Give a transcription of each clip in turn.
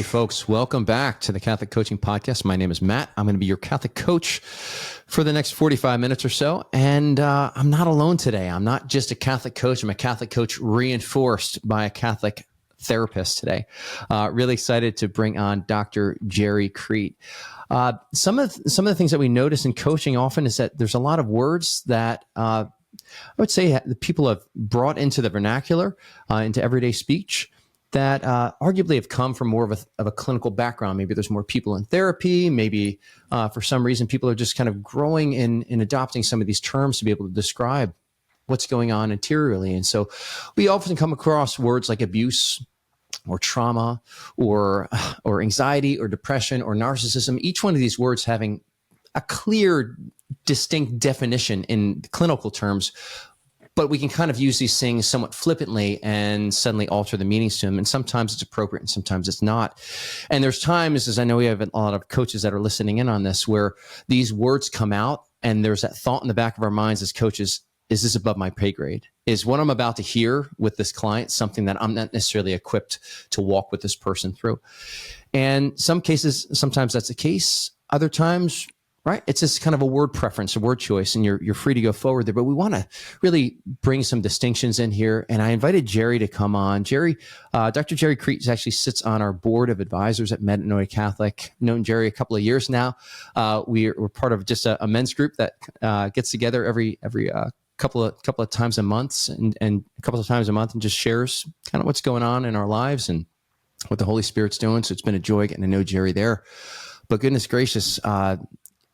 folks. Welcome back to the Catholic Coaching Podcast. My name is Matt. I'm going to be your Catholic coach for the next 45 minutes or so. And I'm not alone today. I'm not just a Catholic coach. I'm a Catholic coach reinforced by a Catholic therapist today. Really excited to bring on Dr. Gerry Crete. Some of the things that we notice in coaching often is that there's a lot of words that I would say the people have brought into the vernacular, into everyday speech, that arguably have come from more of a clinical background. Maybe there's more people in therapy. Maybe for some reason people are just kind of growing in adopting some of these terms to be able to describe what's going on interiorly. And so we often come across words like abuse or trauma or anxiety or depression or narcissism, each one of these words having a clear, distinct definition in clinical terms. But we can kind of use these things somewhat flippantly and suddenly alter the meanings to them. And sometimes it's appropriate and sometimes it's not. And there's times, as I know we have a lot of coaches that are listening in on this, where these words come out and there's that thought in the back of our minds as coaches, is this above my pay grade? Is what I'm about to hear with this client something that I'm not necessarily equipped to walk with this person through? And some cases, sometimes that's the case. Other times, right, it's just kind of a word preference, a word choice, and you're free to go forward there. But we want to really bring some distinctions in here. And I invited Gerry to come on. Dr. Gerry Crete actually sits on our board of advisors at Metanoia Catholic. Known Gerry a couple of years now. We're part of just a men's group that gets together every couple of times a month and a couple of times a month and just shares kind of what's going on in our lives and what the Holy Spirit's doing. So it's been a joy getting to know Gerry there. But goodness gracious,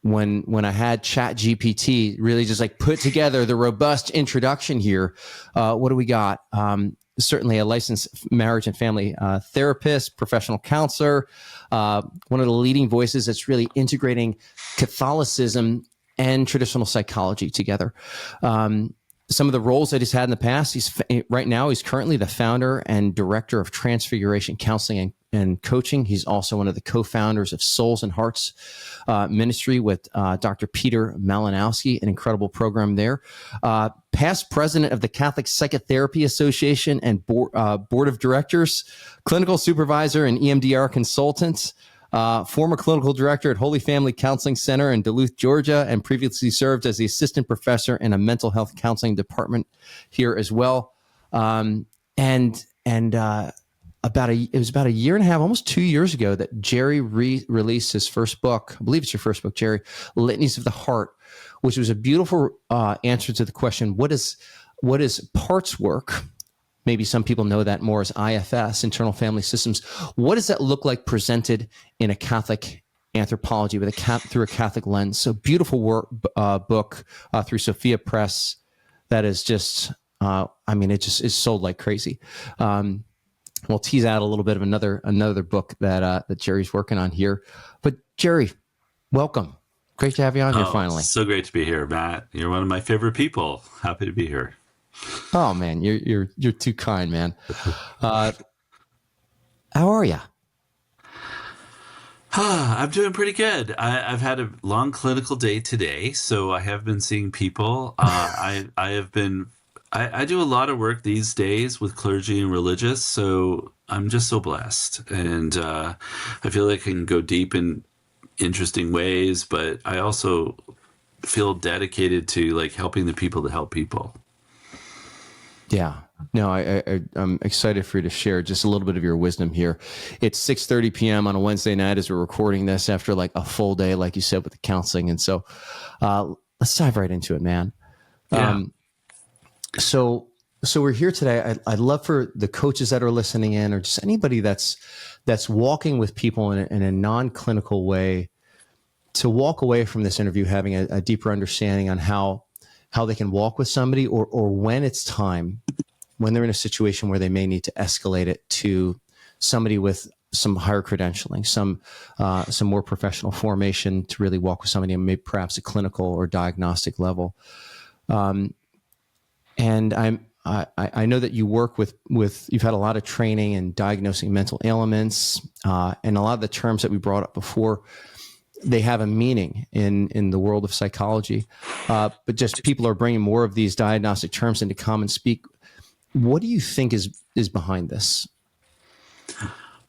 when I had ChatGPT really just like put together the robust introduction here, what do we got? Certainly a licensed marriage and family therapist, professional counselor, one of the leading voices that's really integrating Catholicism and traditional psychology together. Some of the roles that he's had in the past, right now he's currently the founder and director of Transfiguration Counseling and Coaching. He's also one of the co-founders of Souls and Hearts Ministry with Dr. Peter Malinowski, an incredible program there. Past president of the Catholic Psychotherapy Association and board of directors, clinical supervisor and EMDR consultant. Former clinical director at Holy Family Counseling Center in Duluth, Georgia, and previously served as the assistant professor in a mental health counseling department here as well. It was about a year and a half, almost 2 years ago, that Gerry released his first book. I believe it's your first book, Gerry, Litanies of the Heart, which was a beautiful answer to the question, what is parts work? Maybe some people know that more as IFS, internal family systems. What does that look like presented in a Catholic anthropology through a Catholic lens? So beautiful book through Sophia Press that is just, it just is sold like crazy. We'll tease out a little bit of another book that Gerry's working on here. But Gerry, welcome. Great to have you on here finally. So great to be here, Matt. You're one of my favorite people. Happy to be here. Oh man, you're too kind, man. How are you? I'm doing pretty good. I've had a long clinical day today, so I have been seeing people. I do a lot of work these days with clergy and religious, so I'm just so blessed, and I feel like I can go deep in interesting ways, but I also feel dedicated to like helping the people that help people. Yeah, no, I'm excited for you to share just a little bit of your wisdom here. It's 6:30 p.m. on a Wednesday night as we're recording this after like a full day, like you said, with the counseling. And so let's dive right into it, man. Yeah. So we're here today. I'd love for the coaches that are listening in, or just anybody that's walking with people in a non-clinical way, to walk away from this interview having a deeper understanding on how they can walk with somebody, or when it's time, when they're in a situation where they may need to escalate it to somebody with some higher credentialing, some more professional formation to really walk with somebody on maybe perhaps a clinical or diagnostic level. And I know that you work with you've had a lot of training in diagnosing mental ailments, and a lot of the terms that we brought up before, they have a meaning in the world of psychology, but just people are bringing more of these diagnostic terms into common speak. What do you think is behind this?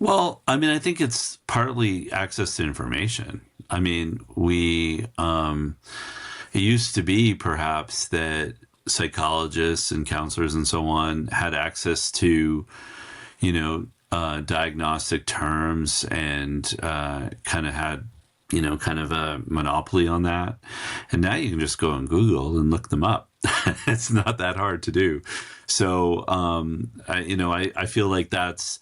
Well, I mean, I think it's partly access to information. I mean, it used to be perhaps that psychologists and counselors and so on had access to, diagnostic terms and kind of had, kind of a monopoly on that. And now you can just go on Google and look them up. It's not that hard to do. So, I feel like that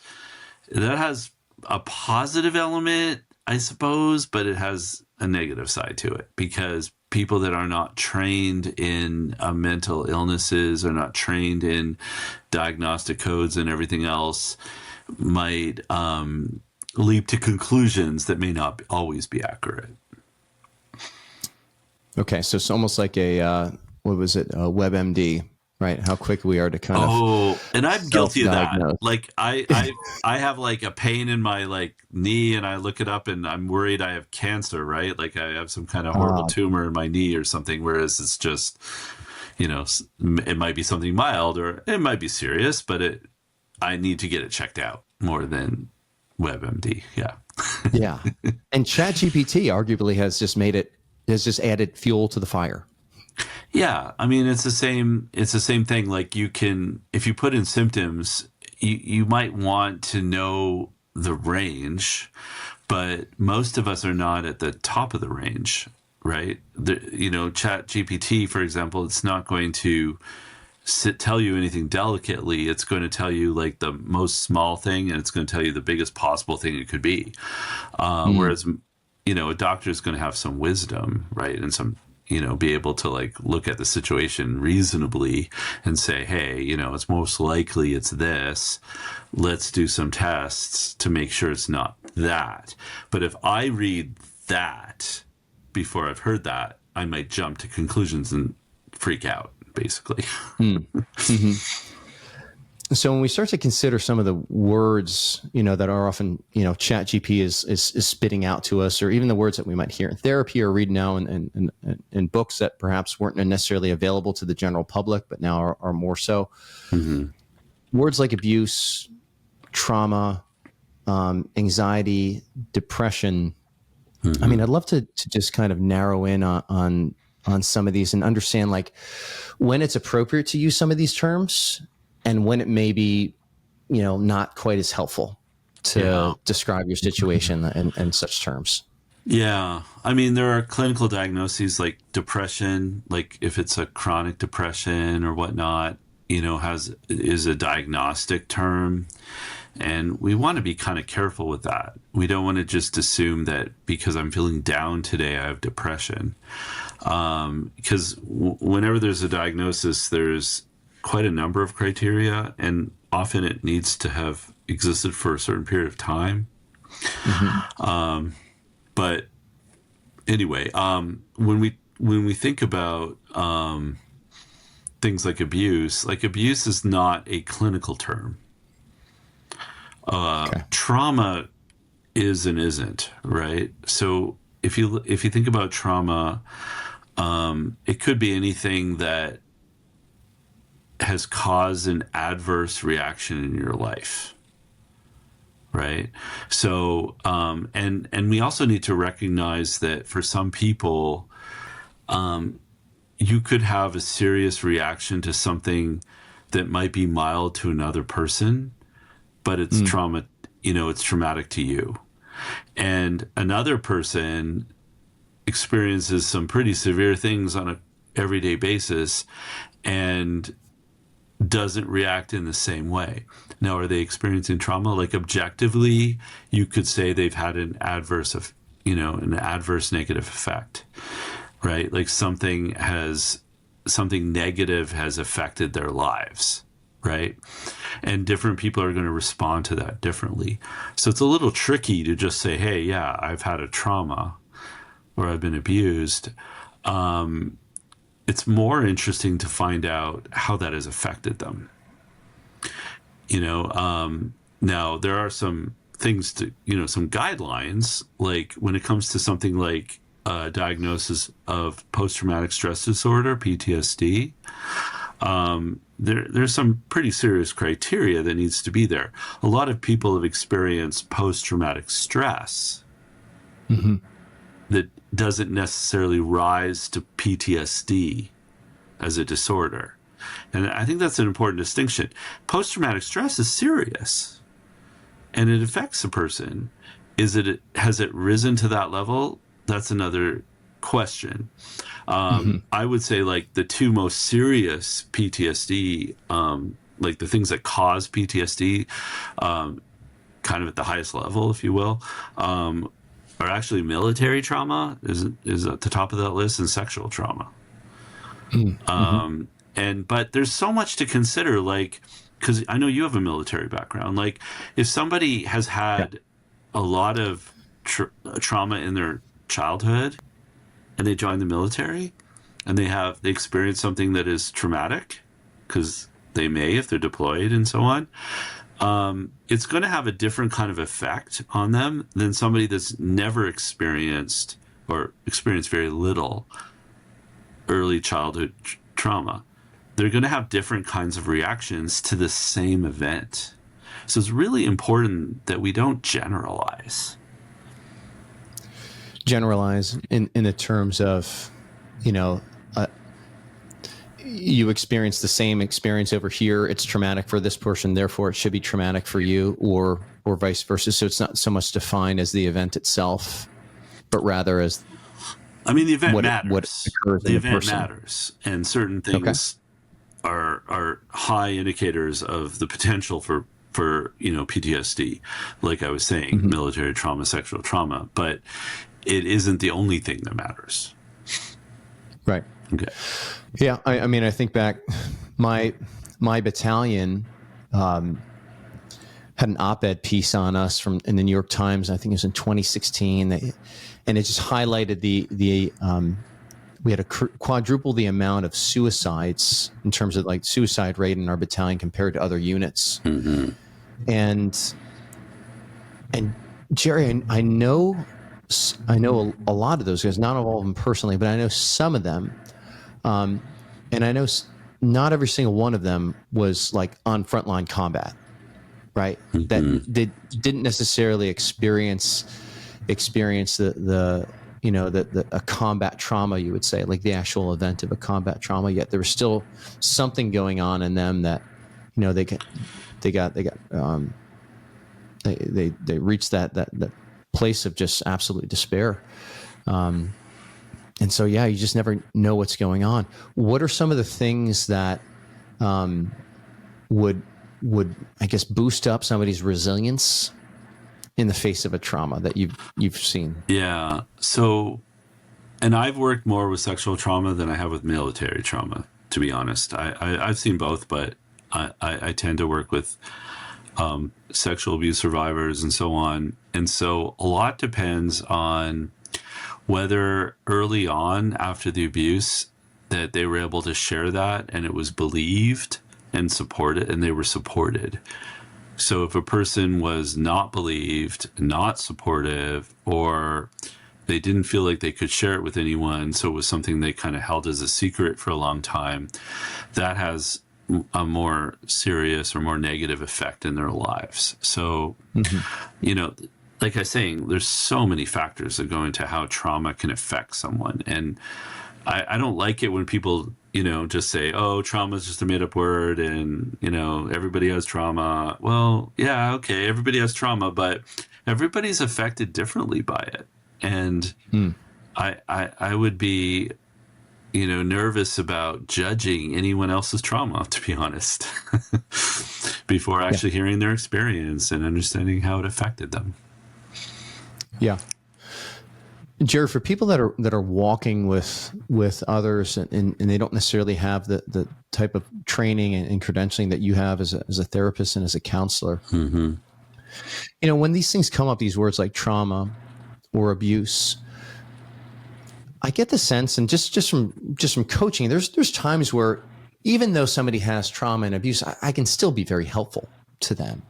has a positive element, I suppose, but it has a negative side to it because people that are not trained in mental illnesses or not trained in diagnostic codes and everything else might leap to conclusions that may not always be accurate. Okay, so it's almost like a WebMD, right? How quick we are to kind of and I'm guilty of that. Like I have like a pain in my like knee, and I look it up, and I'm worried I have cancer, right? Like I have some kind of horrible tumor in my knee or something. Whereas it's just, it might be something mild or it might be serious, but I need to get it checked out more than WebMD. Yeah. Yeah. And ChatGPT arguably has just added fuel to the fire. Yeah. I mean, it's the same thing. Like if you put in symptoms, you might want to know the range, but most of us are not at the top of the range, right? ChatGPT, for example, it's not going to tell you anything delicately. It's going to tell you like the most small thing, and it's going to tell you the biggest possible thing it could be. Whereas, a doctor is going to have some wisdom, right? And some, be able to like look at the situation reasonably and say, hey, it's most likely it's this. Let's do some tests to make sure it's not that. But if I read that before I've heard that, I might jump to conclusions and freak out, basically. Mm-hmm. So when we start to consider some of the words, that are often, ChatGPT is spitting out to us, or even the words that we might hear in therapy or read now in books that perhaps weren't necessarily available to the general public, but now are more so. Mm-hmm. Words like abuse, trauma, anxiety, depression. Mm-hmm. I mean, I'd love to just kind of narrow in on some of these and understand like when it's appropriate to use some of these terms and when it may be, not quite as helpful to describe your situation in such terms. Yeah. I mean, there are clinical diagnoses like depression, like if it's a chronic depression or whatnot, is a diagnostic term. And we want to be kind of careful with that. We don't want to just assume that because I'm feeling down today, I have depression. Because whenever there's a diagnosis, there's quite a number of criteria, and often it needs to have existed for a certain period of time. Mm-hmm. But anyway, when we think about things like abuse is not a clinical term. Okay. Trauma is and isn't, right? So if you think about trauma, it could be anything that has caused an adverse reaction in your life, right? So, and we also need to recognize that for some people, you could have a serious reaction to something that might be mild to another person, but it's trauma, it's traumatic to you. And another person experiences some pretty severe things on an everyday basis and doesn't react in the same way. Now, are they experiencing trauma? Like objectively, you could say they've had an adverse negative effect, right? Like something negative has affected their lives, right? And different people are going to respond to that differently. So it's a little tricky to just say, hey, yeah, I've had a trauma or I've been abused. It's more interesting to find out how that has affected them. Now there are some things to, some guidelines, like when it comes to something like diagnosis of post-traumatic stress disorder, PTSD, there's some pretty serious criteria that needs to be there. A lot of people have experienced post-traumatic stress that doesn't necessarily rise to PTSD as a disorder. And I think that's an important distinction. Post-traumatic stress is serious and it affects a person. Has it risen to that level? That's another question. I would say like the two most serious PTSD, like the things that cause PTSD, kind of at the highest level, if you will, are actually military trauma is at the top of that list, and sexual trauma. But there's so much to consider, like, because I know you have a military background. Like, if somebody has had a lot of trauma in their childhood and they join the military and they experience something that is traumatic, because they may if they're deployed and so on, it's going to have a different kind of effect on them than somebody that's never experienced or experienced very little early childhood trauma. They're going to have different kinds of reactions to the same event. So it's really important that we don't generalize. Generalize in the terms of, you experience the same experience over here. It's traumatic for this person, therefore it should be traumatic for you, or vice versa. So it's not so much defined as the event itself, but rather as the event matters. What occurs the in event person. matters, and certain things are high indicators of the potential for PTSD. Like I was saying, military trauma, sexual trauma, but it isn't the only thing that matters. Right. Okay. Yeah. I mean, I think back, my battalion had an op-ed piece on us in the New York Times. I think it was in 2016, and it just highlighted we had quadruple the amount of suicides in terms of like suicide rate in our battalion compared to other units. And Gerry, I know a lot of those guys, not all of them personally, but I know some of them. And I know not every single one of them was like on frontline combat, right? That they didn't necessarily experience the a combat trauma, you would say, like the actual event of a combat trauma, yet there was still something going on in them that, they reached that place of just absolute despair. And so, you just never know what's going on. What are some of the things that would I guess boost up somebody's resilience in the face of a trauma that you've seen? Yeah. So, and I've worked more with sexual trauma than I have with military trauma, to be honest. I've seen both, but I tend to work with sexual abuse survivors and so on. And so a lot depends on whether early on after the abuse that they were able to share that and it was believed and supported, and they were supported. So if a person was not believed, not supportive, or they didn't feel like they could share it with anyone, so it was something they kind of held as a secret for a long time, that has a more serious or more negative effect in their lives. So, like I was saying, there's so many factors that go into how trauma can affect someone. And I don't like it when people, just say, oh, trauma is just a made up word and, everybody has trauma. Well, yeah, okay, everybody has trauma, but everybody's affected differently by it. And I would be, nervous about judging anyone else's trauma, to be honest, before actually hearing their experience and understanding how it affected them. Yeah. Gerry, for people that are walking with others and they don't necessarily have the type of training and credentialing that you have as a therapist and as a counselor, when these things come up, these words like trauma or abuse, I get the sense, and just from coaching, there's times where even though somebody has trauma and abuse, I can still be very helpful to them.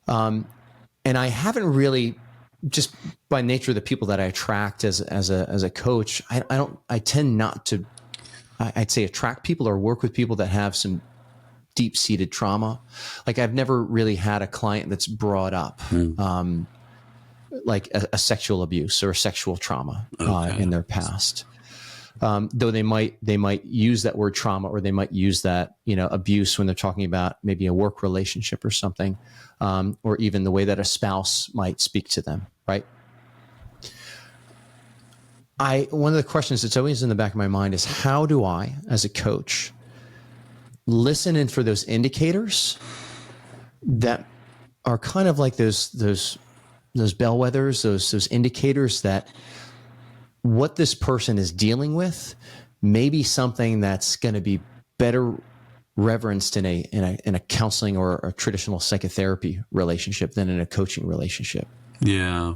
And I haven't really, just by nature of the people that I attract as a coach, I tend not to I'd say attract people or work with people that have some deep-seated trauma. Like I've never really had a client that's brought up like a sexual abuse or a sexual trauma in their past. Though they might use that word trauma, or they might use that, abuse when they're talking about maybe a work relationship or something, or even the way that a spouse might speak to them, right? One of the questions that's always in the back of my mind is, how do I, as a coach, listen in for those indicators that are kind of like those bellwethers, those indicators that what this person is dealing with may be something that's going to be better reverenced in a counseling or a traditional psychotherapy relationship than in a coaching relationship? Yeah.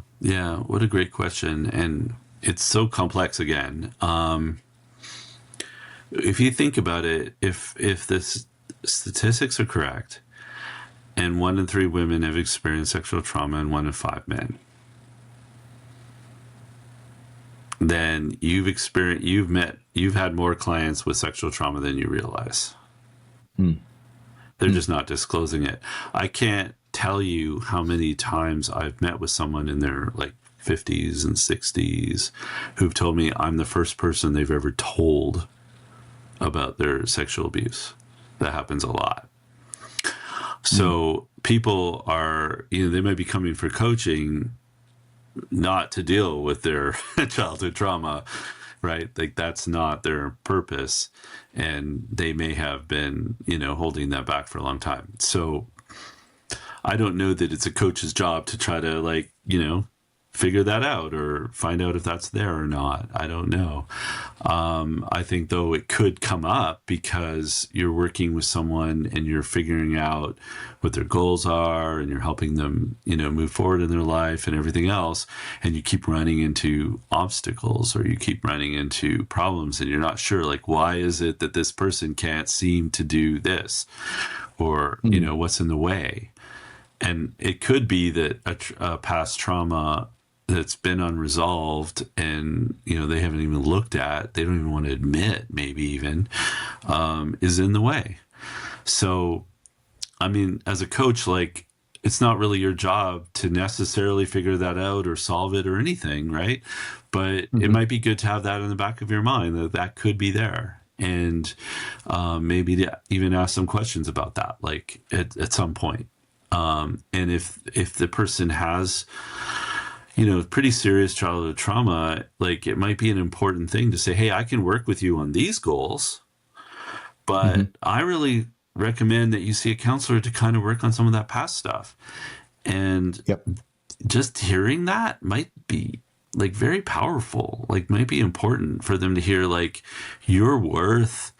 What a great question. And it's so complex again. If you think about it, if the statistics are correct, and 1 in 3 women have experienced sexual trauma and 1 in 5 men, then you've had more clients with sexual trauma than you realize. They're just not disclosing it. I can't tell you how many times I've met with someone in their like 50s and 60s who've told me I'm the first person they've ever told about their sexual abuse. That happens a lot. So people are, they might be coming for coaching not to deal with their childhood trauma, right? Like that's not their purpose. And they may have been, holding that back for a long time. So I don't know that it's a coach's job to try to figure that out or find out if that's there or not. I don't know. I think though it could come up because you're working with someone and you're figuring out what their goals are and you're helping them, move forward in their life and everything else. And you keep running into obstacles or you keep running into problems and you're not sure, like, why is it that this person can't seem to do this? Or, what's in the way? And it could be that a past trauma that's been unresolved and, they haven't even looked at, they don't even want to admit, maybe even, is in the way. So, I mean, as a coach, like, it's not really your job to necessarily figure that out or solve it or anything, right? But it might be good to have that in the back of your mind, that could be there. And maybe to even ask some questions about that, like at some point. And if the person has, pretty serious childhood trauma, like it might be an important thing to say, hey, I can work with you on these goals, but I really recommend that you see a counselor to kind of work on some of that past stuff. And just hearing that might be like very powerful, like might be important for them to hear, like, you're worth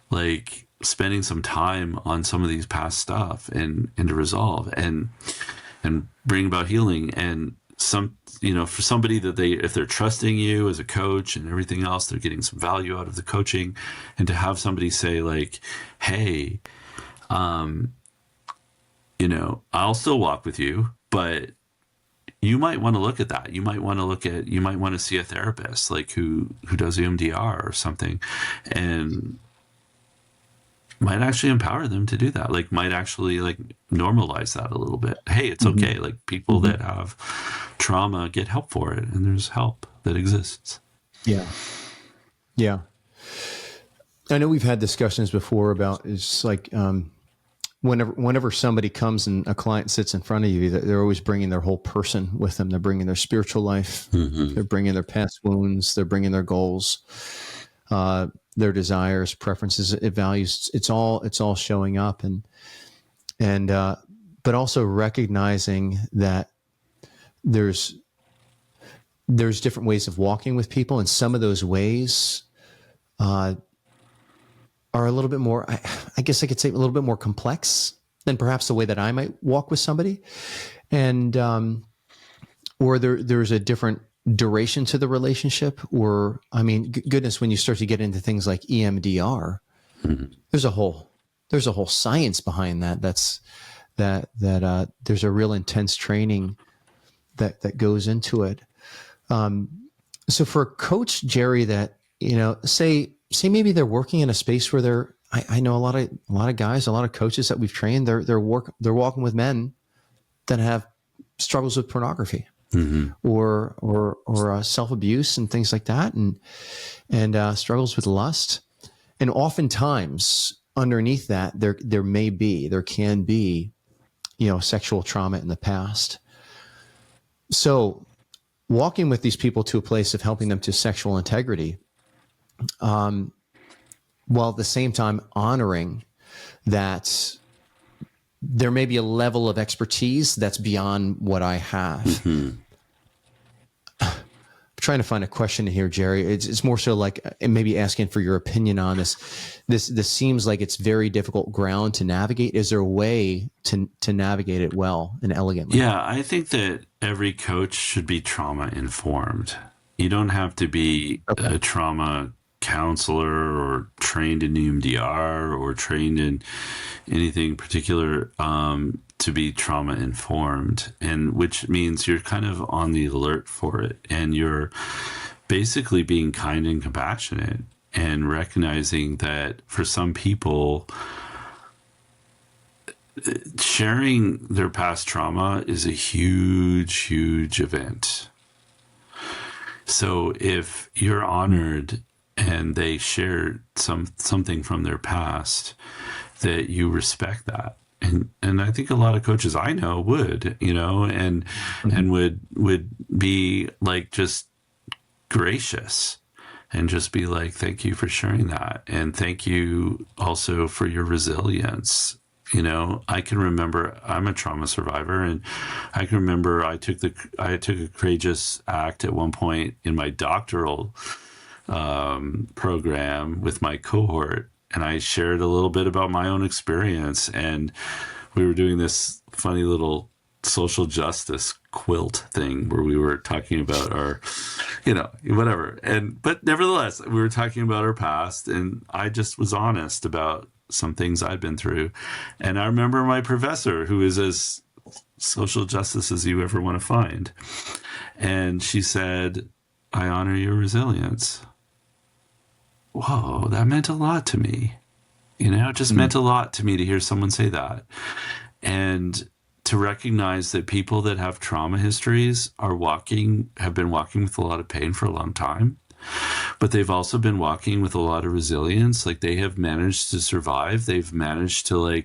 like spending some time on some of these past stuff and to resolve and bring about healing. And for somebody that if they're trusting you as a coach and everything else, they're getting some value out of the coaching, and to have somebody say like, hey, I'll still walk with you, but you might want to look at that. You might want to see a therapist, like who does EMDR or something, and might actually empower them to do that. Like might actually like normalize that a little bit. Hey, it's okay. Like people that have trauma get help for it, and there's help that exists. Yeah. I know we've had discussions before about, it's like, whenever somebody comes and a client sits in front of you, they're always bringing their whole person with them. They're bringing their spiritual life. They're bringing their past wounds. They're bringing their goals, their desires, preferences, values. It's all showing up, but also recognizing that there's different ways of walking with people, and some of those ways are a little bit more, I guess I could say, a little bit more complex than perhaps the way that I might walk with somebody. And, or there's a different duration to the relationship, or, I mean, goodness, when you start to get into things like EMDR, there's a whole science behind that. There's a real intense training that goes into it. So for a coach, Gerry, that, say say maybe they're working in a space where I know a lot of guys, a lot of coaches that we've trained, they're walking with men that have struggles with pornography or self-abuse and things like that, and struggles with lust. And oftentimes underneath that, there can be, sexual trauma in the past. So walking with these people to a place of helping them to sexual integrity, while at the same time honoring that there may be a level of expertise that's beyond what I have. I'm trying to find a question here, Gerry. It's more so like maybe asking for your opinion on this. This seems like it's very difficult ground to navigate. Is there a way to navigate it well and elegantly? Yeah, I think that every coach should be trauma informed. You don't have to be a trauma counselor or trained in EMDR or trained in anything particular to be trauma informed, and which means you're kind of on the alert for it, and you're basically being kind and compassionate and recognizing that for some people, sharing their past trauma is a huge event. So if you're honored and they shared something from their past, that you respect that. And I think a lot of coaches I know would, and would be like just gracious and just be like, thank you for sharing that. And thank you also for your resilience. I can remember, I'm a trauma survivor, and I can remember I took a courageous act at one point in my doctoral program with my cohort, and I shared a little bit about my own experience, and we were doing this funny little social justice quilt thing where we were talking about our, whatever. But nevertheless, we were talking about our past, and I just was honest about some things I'd been through. And I remember my professor, who is as social justice as you ever want to find, and she said, I honor your resilience. Whoa, that meant a lot to me. It just meant a lot to me to hear someone say that. And to recognize that people that have trauma histories have been walking with a lot of pain for a long time, but they've also been walking with a lot of resilience. Like, they have managed to survive. They've managed to,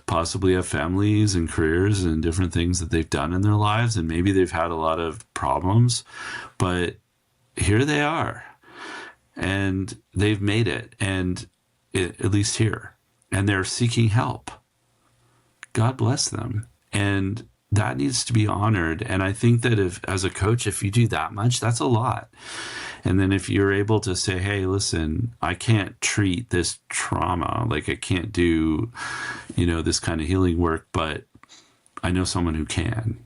possibly have families and careers and different things that they've done in their lives. And maybe they've had a lot of problems, but here they are. And they've made it, at least here, and they're seeking help. God bless them. And that needs to be honored. And I think that as a coach, if you do that much, that's a lot. And then if you're able to say, hey, listen, I can't treat this trauma, like I can't do, this kind of healing work, but I know someone who can.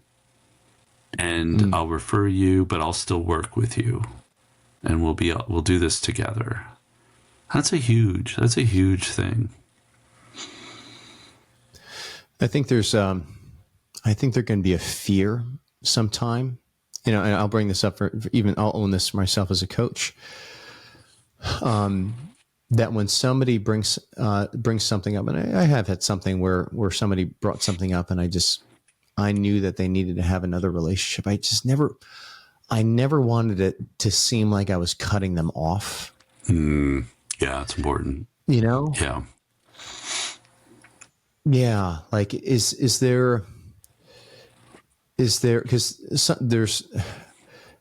And I'll refer you, but I'll still work with you. And we'll do this together. That's a huge thing. I think there can be a fear sometime, and I'll bring this up I'll own this myself as a coach. That when somebody brings something up, and I have had something where somebody brought something up, and I knew that they needed to have another relationship. I never wanted it to seem like I was cutting them off. Yeah, it's important. Yeah. Yeah. Like, is there, because there's,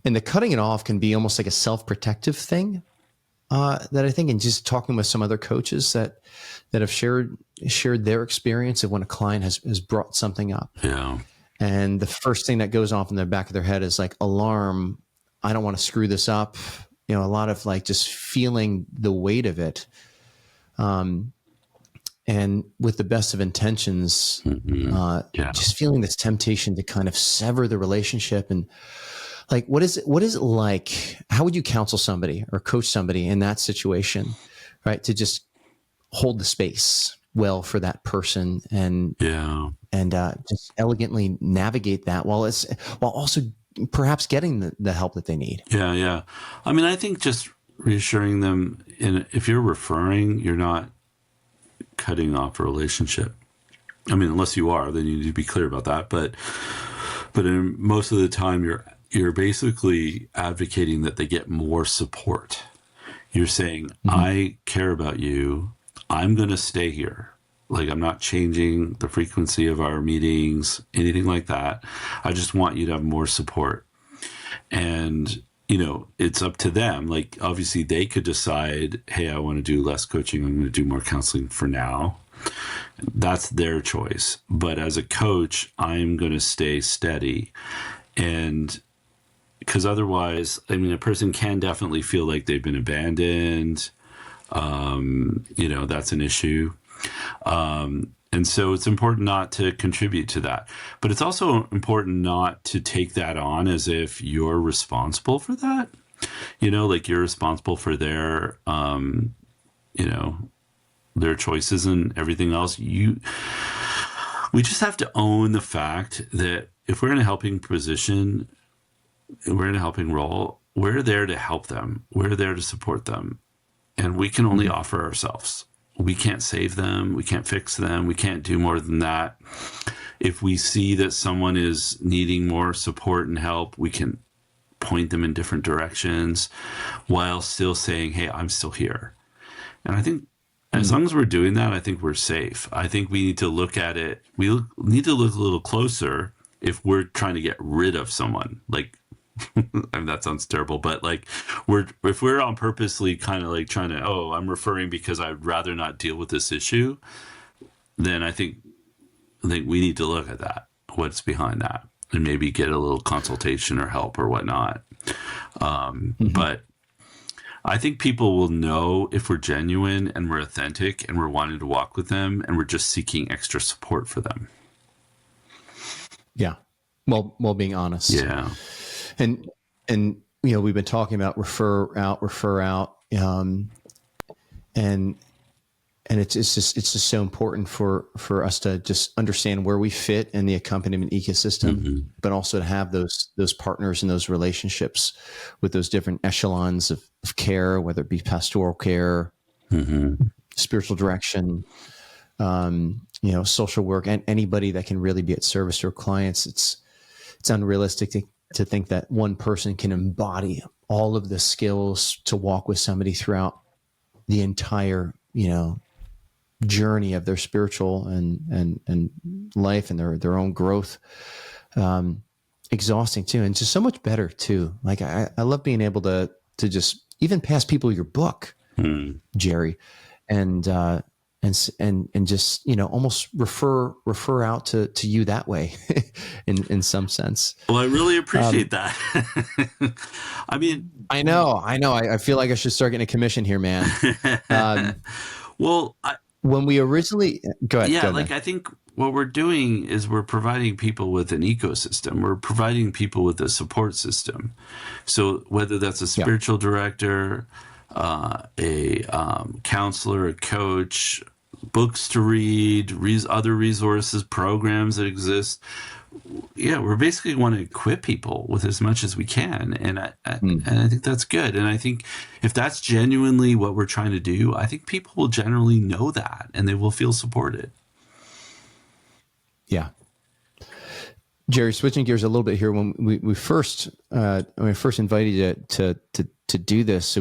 and the cutting it off can be almost like a self-protective thing, that I think, and just talking with some other coaches that have shared their experience of when a client has brought something up. Yeah. And the first thing that goes off in the back of their head is like, alarm, I don't want to screw this up. A lot of like just feeling the weight of it. And with the best of intentions, just feeling this temptation to kind of sever the relationship. And like, what is it like? How would you counsel somebody or coach somebody in that situation, right? To just hold the space well for that person and just elegantly navigate that while also perhaps getting the help that they need. Yeah. I mean, I think just reassuring them, if you're referring, you're not cutting off a relationship. I mean, unless you are, then you need to be clear about that. But in most of the time, you're basically advocating that they get more support. You're saying, I care about you. I'm going to stay here. Like, I'm not changing the frequency of our meetings, anything like that. I just want you to have more support. And, it's up to them. Like, obviously they could decide, hey, I want to do less coaching. I'm going to do more counseling for now. That's their choice. But as a coach, I'm going to stay steady. And because otherwise, I mean, a person can definitely feel like they've been abandoned. That's an issue. And so it's important not to contribute to that. But it's also important not to take that on as if you're responsible for that. Like you're responsible for their, their choices and everything else. We just have to own the fact that if we're in a helping position, we're in a helping role, we're there to help them. We're there to support them. And we can only offer ourselves. We can't save them. We can't fix them. We can't do more than that. If we see that someone is needing more support and help, we can point them in different directions while still saying, hey, I'm still here. And I think as long as we're doing that, I think we're safe. I think we need to look at it. We need to look a little closer if we're trying to get rid of someone. Like, I mean, that sounds terrible, but like if we're on purposely kind of like trying to, I'm referring because I'd rather not deal with this issue, then I think we need to look at that, what's behind that, and maybe get a little consultation or help or whatnot. But I think people will know if we're genuine and we're authentic and we're wanting to walk with them and we're just seeking extra support for them. Yeah. Well, being honest. Yeah. And we've been talking about refer out, and it's just so important for us to just understand where we fit in the accompaniment ecosystem, but also to have those partners and those relationships with those different echelons of care, whether it be pastoral care, spiritual direction, social work, and anybody that can really be at service to our clients. It's unrealistic to think that one person can embody all of the skills to walk with somebody throughout the entire, journey of their spiritual and life and their own growth. Exhausting too. And just so much better too. Like I love being able to just even pass people your book, Gerry, and just, almost refer out to you that way in some sense. Well, I really appreciate that. I mean, I know. I feel like I should start getting a commission here, man. When we originally go ahead. Yeah. I think what we're doing is we're providing people with an ecosystem. We're providing people with a support system. So whether that's a spiritual director, a counselor, a coach, books to read, other resources, programs that exist. Yeah, we're basically want to equip people with as much as we can. And I think that's good. And I think if that's genuinely what we're trying to do, I think people will generally know that and they will feel supported. Yeah. Gerry, switching gears a little bit here. When we first invited you to do this,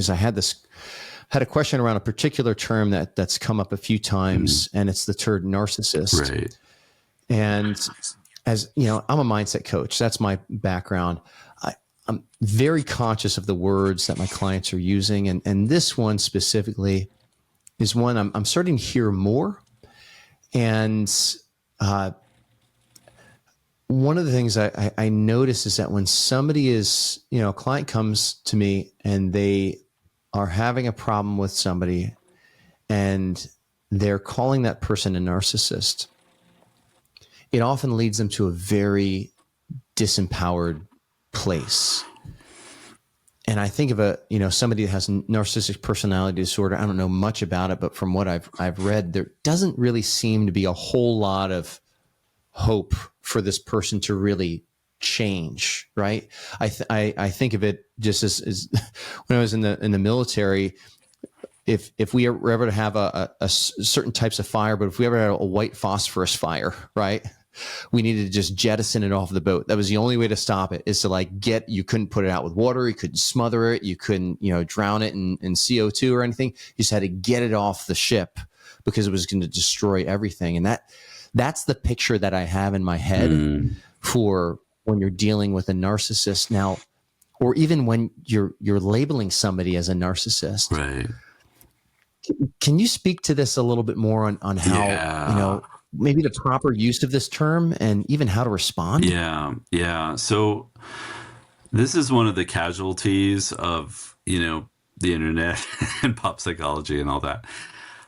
I had a question around a particular term that's come up a few times, and it's the term narcissist. Right. And as you know, I'm a mindset coach. That's my background. I'm very conscious of the words that my clients are using. And this one specifically is one I'm starting to hear more. And one of the things I notice is that when somebody is, a client comes to me and they are having a problem with somebody and they're calling that person a narcissist, it often leads them to a very disempowered place. And I think of somebody that has narcissistic personality disorder. I don't know much about it, but from what I've read, there doesn't really seem to be a whole lot of hope for this person to really change, right? I think of it just as when I was in the military. If we were ever to have a certain types of fire, but if we ever had a white phosphorus fire, right, we needed to just jettison it off the boat. That was the only way to stop it, is to like you couldn't put it out with water. You couldn't smother it. You couldn't, drown it in CO2 or anything. You just had to get it off the ship because it was going to destroy everything. And that's the picture that I have in my head for when you're dealing with a narcissist now, or even when you're labeling somebody as a narcissist. Right. Can you speak to this a little bit more on how, maybe the proper use of this term and even how to respond? Yeah. So this is one of the casualties of, the internet and pop psychology and all that.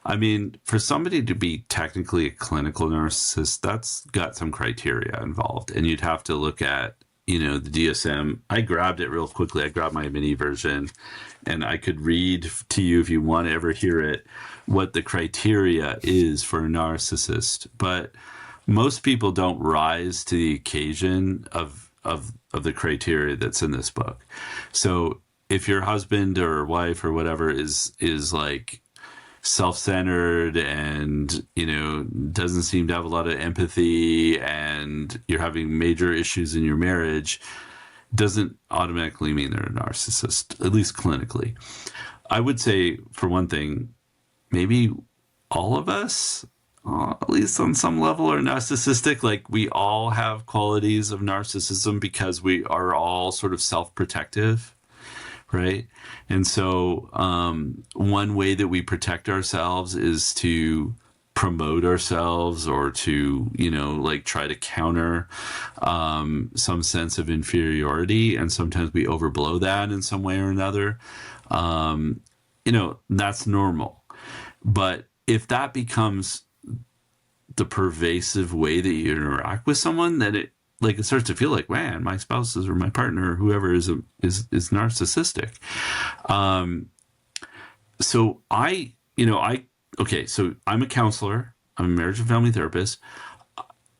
I mean, for somebody to be technically a clinical narcissist, that's got some criteria involved. And you'd have to look at, the DSM. I grabbed it real quickly. I grabbed my mini version, and I could read to you, if you want to ever hear it, what the criteria is for a narcissist. But most people don't rise to the occasion of the criteria that's in this book. So if your husband or wife or whatever is like self-centered and doesn't seem to have a lot of empathy, and you're having major issues in your marriage, doesn't automatically mean they're a narcissist, at least clinically. I would say, for one thing, maybe all of us, at least on some level, are narcissistic. Like, we all have qualities of narcissism because we are all sort of self-protective. Right. And so one way that we protect ourselves is to promote ourselves, or to, try to counter some sense of inferiority. And sometimes we overblow that in some way or another. That's normal. But if that becomes the pervasive way that you interact with someone, then it starts to feel like, man, my spouse or my partner or whoever is narcissistic. So so I'm a counselor. I'm a marriage and family therapist.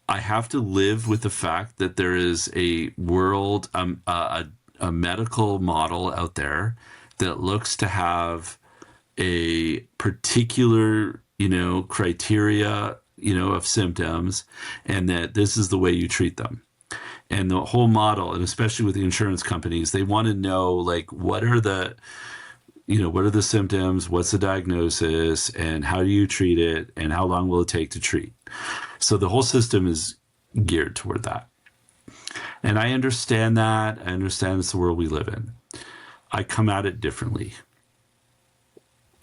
I have to live with the fact that there is a world, a medical model out there that looks to have a particular, criteria, of symptoms, and that this is the way you treat them. And the whole model, and especially with the insurance companies, they want to know, what are the symptoms, what's the diagnosis, and how do you treat it, and how long will it take to treat? So the whole system is geared toward that. And I understand that. I understand it's the world we live in. I come at it differently.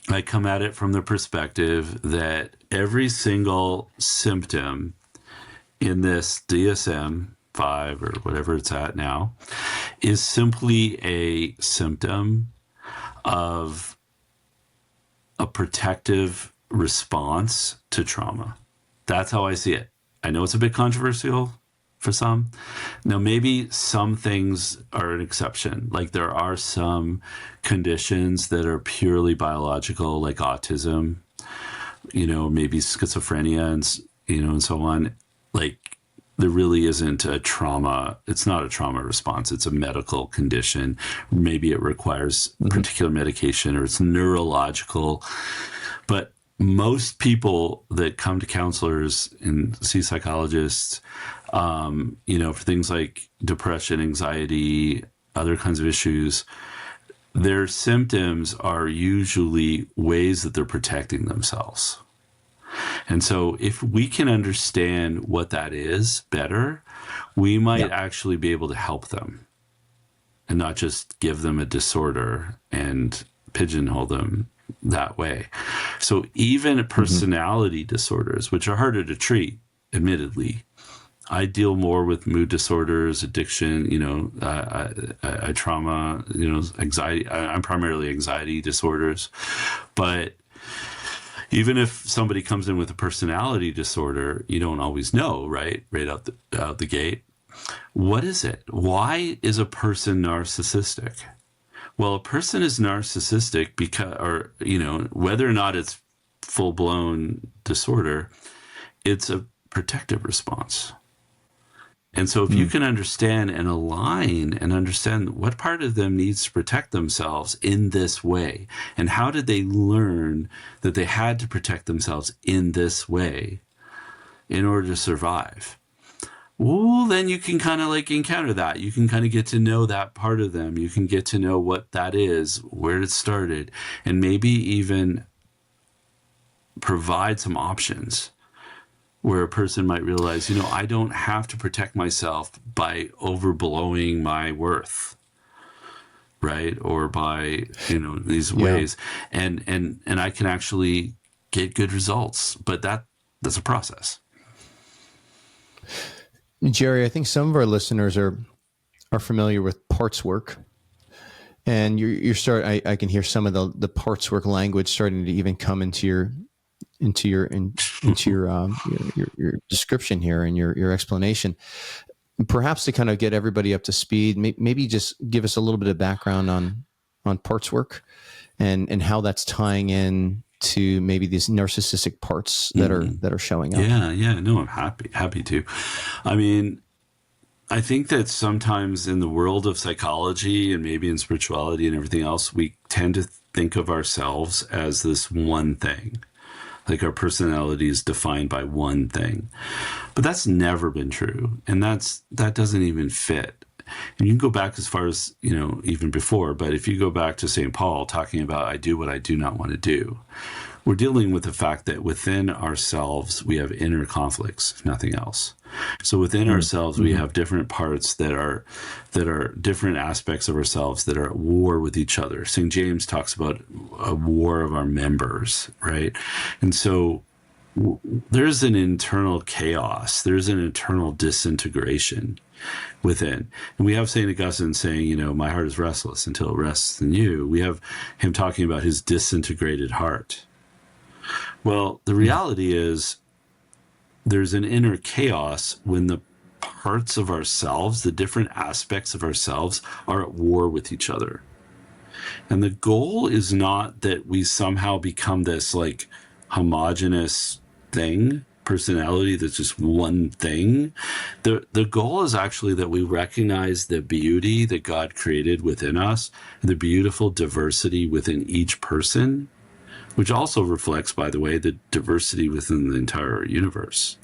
I come at it from the perspective that every single symptom in this DSM-5 or whatever it's at now is simply a symptom of a protective response to trauma. That's how I see it. I know it's a bit controversial for some. Now, maybe some things are an exception. Like, there are some conditions that are purely biological, like autism, maybe schizophrenia and so on. Like, there really isn't a trauma. It's not a trauma response. It's a medical condition. Maybe it requires particular medication, or it's neurological. But most people that come to counselors and see psychologists, for things like depression, anxiety, other kinds of issues, their symptoms are usually ways that they're protecting themselves. And so if we can understand what that is better, we might actually be able to help them and not just give them a disorder and pigeonhole them that way. So even personality disorders, which are harder to treat, admittedly, I deal more with mood disorders, addiction, trauma, anxiety. I'm primarily anxiety disorders. But even if somebody comes in with a personality disorder, you don't always know, right out the gate. What is it? Why is a person narcissistic? Well, a person is narcissistic because, whether or not it's full-blown disorder, it's a protective response. And so if you can understand and align and understand what part of them needs to protect themselves in this way, and how did they learn that they had to protect themselves in this way in order to survive, well, then you can kind of like encounter that. You can kind of get to know that part of them. You can get to know what that is, where it started, and maybe even provide some options where a person might realize, I don't have to protect myself by overblowing my worth, right? Or by, these ways. And I can actually get good results, but that's a process. Gerry, I think some of our listeners are familiar with parts work, and I can hear some of the parts work language starting to even come into your description here and your explanation. Perhaps to kind of get everybody up to speed, maybe just give us a little bit of background on parts work and how that's tying in to maybe these narcissistic parts that are showing up. Yeah. No, I'm happy to. I mean, I think that sometimes in the world of psychology and maybe in spirituality and everything else, we tend to think of ourselves as this one thing. Like our personality is defined by one thing. But that's never been true. And that doesn't even fit. And you can go back as far as, even before, but if you go back to St. Paul talking about, I do what I do not want to do, we're dealing with the fact that within ourselves, we have inner conflicts, if nothing else. So within ourselves, we have different parts that are different aspects of ourselves that are at war with each other. St. James talks about a war of our members, right? And so there's an internal chaos. There's an internal disintegration within. And we have St. Augustine saying, my heart is restless until it rests in you. We have him talking about his disintegrated heart. Well, the reality is there's an inner chaos when the parts of ourselves, the different aspects of ourselves, are at war with each other. And the goal is not that we somehow become this like homogenous thing, personality that's just one thing. The goal is actually that we recognize the beauty that God created within us, the beautiful diversity within each person, which also reflects, by the way, the diversity within the entire universe,